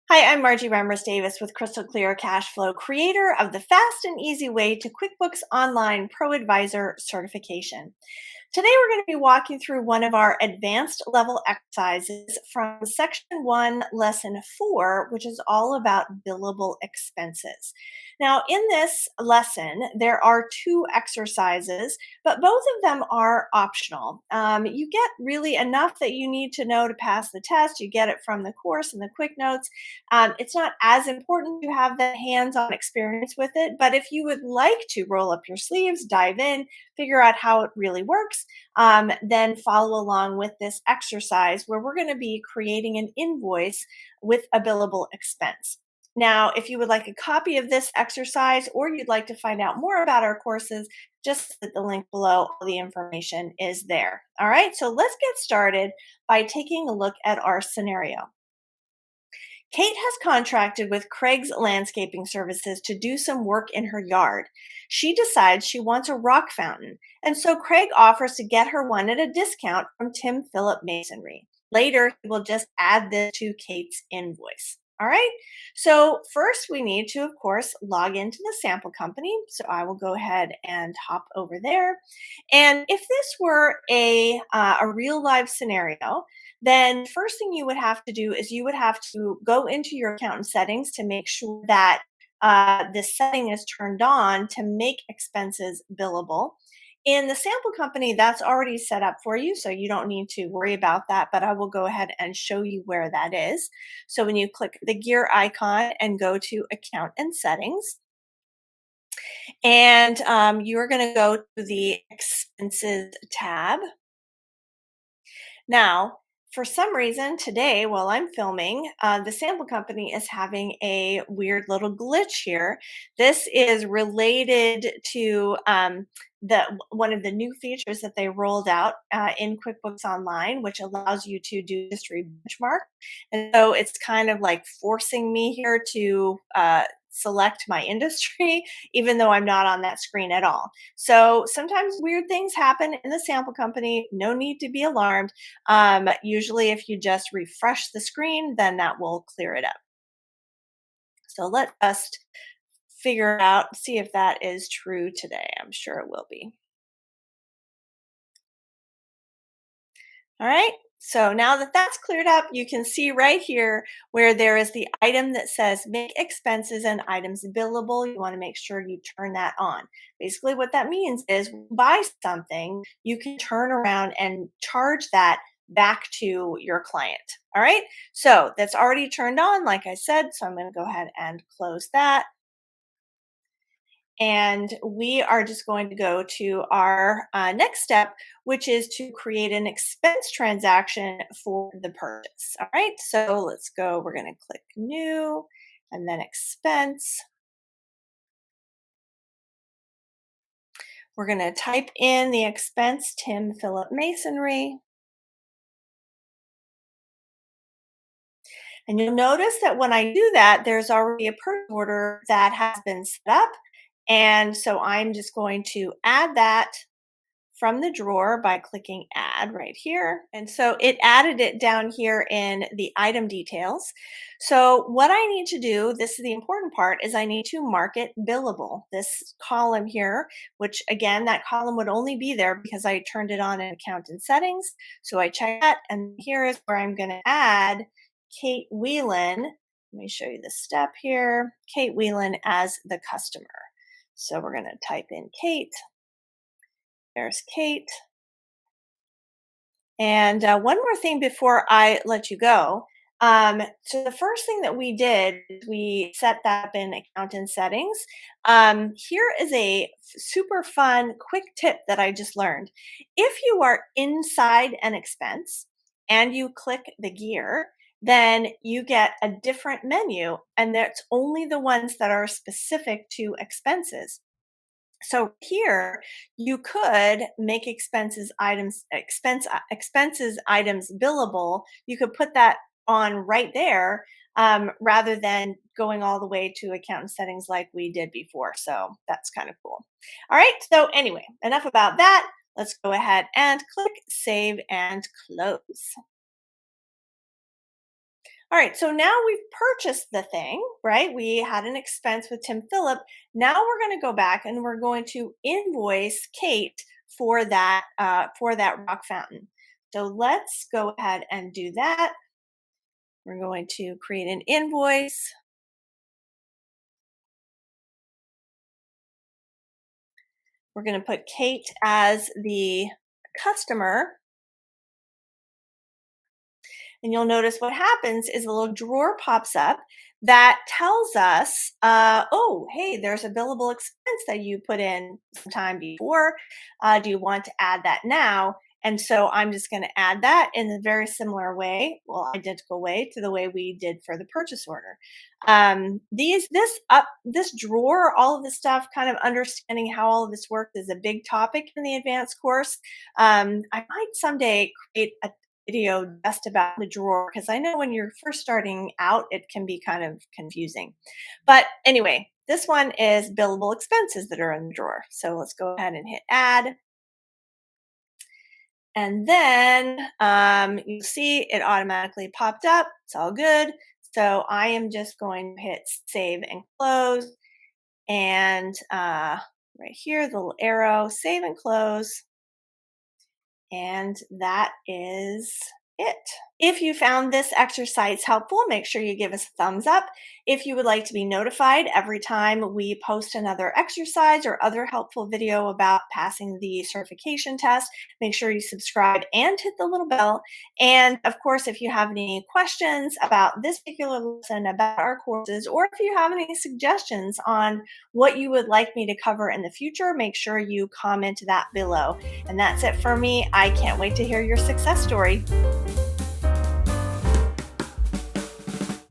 Hi, I'm Margie Remmers-Davis with Crystal Clear Cash Flow, creator of the fast and easy way to QuickBooks Online ProAdvisor certification. Today, we're going to be walking through one of our advanced level exercises from Section 1, Lesson 4, which is all about billable expenses. Now, in this lesson, there are two exercises, but both of them are optional. You get really enough that you need to know to pass the test. You get it from the course and the quick notes. It's not as important to have the hands-on experience with it, but if you would like to roll up your sleeves, dive in, figure out how it really works, then follow along with this exercise where we're going to be creating an invoice with a billable expense. Now, if you would like a copy of this exercise or you'd like to find out more about our courses, just hit the link below. All the information is there. All right, so let's get started by taking a look at our scenario. Kate has contracted with Craig's Landscaping Services to do some work in her yard. She decides she wants a rock fountain, and so Craig offers to get her one at a discount from Philip Masonry. Later, he will just add this to Kate's invoice. All right, so first we need to, of course, log into the sample company. So I will go ahead and hop over there. And if this were a real life scenario, then first thing you would have to do is you would have to go into your accountant settings to make sure that this setting is turned on to make expenses billable. In the sample company, that's already set up for you, so you don't need to worry about that, but I will go ahead and show you where that is. So when you click the gear icon and go to Account and Settings, and you're going to go to the Expenses tab. Now, for some reason today, while I'm filming, the sample company is having a weird little glitch here. This is related to one of the new features that they rolled out in QuickBooks Online, which allows you to do history benchmark. And so it's kind of like forcing me here to select my industry, even though I'm not on that screen at all. So sometimes weird things happen in the sample company. No need to be alarmed. Usually if you just refresh the screen, then that will clear it up. So let's just figure out, see if that is true today. I'm sure it will be. All right. So now that that's cleared up, you can see right here where there is the item that says make expenses and items billable. You want to make sure you turn that on. Basically what that means is when you buy something, you can turn around and charge that back to your client. All right. So that's already turned on, like I said. So I'm going to go ahead and close that. And we are just going to go to our next step, which is to create an expense transaction for the purchase. All right, so let's go. We're going to click new and then expense. We're going to type in the expense, Philip Masonry. And you'll notice that when I do that, there's already a purchase order that has been set up. And so I'm just going to add that from the drawer by clicking add right here. And so it added it down here in the item details. So what I need to do, this is the important part, is I need to mark it billable. This column here, which again, that column would only be there because I turned it on in accountant settings. So I check that, and here is where I'm going to add Kate Whelan. Let me show you the step here. Kate Whelan as the customer. So we're going to type in Kate. There's Kate. And one more thing before I let you go. So the first thing that we did, we set that up in accountant settings. Here is a super fun, quick tip that I just learned. If you are inside an expense and you click the gear, then you get a different menu, and that's only the ones that are specific to expenses. So here you could make expenses items billable. You could put that on right there rather than going all the way to accountant settings like we did before. So that's kind of cool. All right. So anyway, enough about that. Let's go ahead and click save and close. All right, so now we've purchased the thing, right? We had an expense with Tim Phillip. Now we're going to go back and we're going to invoice Kate for that rock fountain. So let's go ahead and do that. We're going to create an invoice. We're going to put Kate as the customer. And you'll notice what happens is a little drawer pops up that tells us, oh, hey, there's a billable expense that you put in sometime before. Do you want to add that now? And so I'm just going to add that in a very similar way, well, identical way to the way we did for the purchase order. This drawer, all of this stuff, kind of understanding how all of this works is a big topic in the advanced course. I might someday create a video just about the drawer because I know when you're first starting out, it can be kind of confusing. But anyway, this one is billable expenses that are in the drawer. So let's go ahead and hit add. And then you'll see it automatically popped up. It's all good. So I am just going to hit save and close. And right here, the little arrow, save and close. And that is it. If you found this exercise helpful, make sure you give us a thumbs up. If you would like to be notified every time we post another exercise or other helpful video about passing the certification test, make sure you subscribe and hit the little bell. And of course, if you have any questions about this particular lesson, about our courses, or if you have any suggestions on what you would like me to cover in the future, make sure you comment that below. And that's it for me. I can't wait to hear your success story.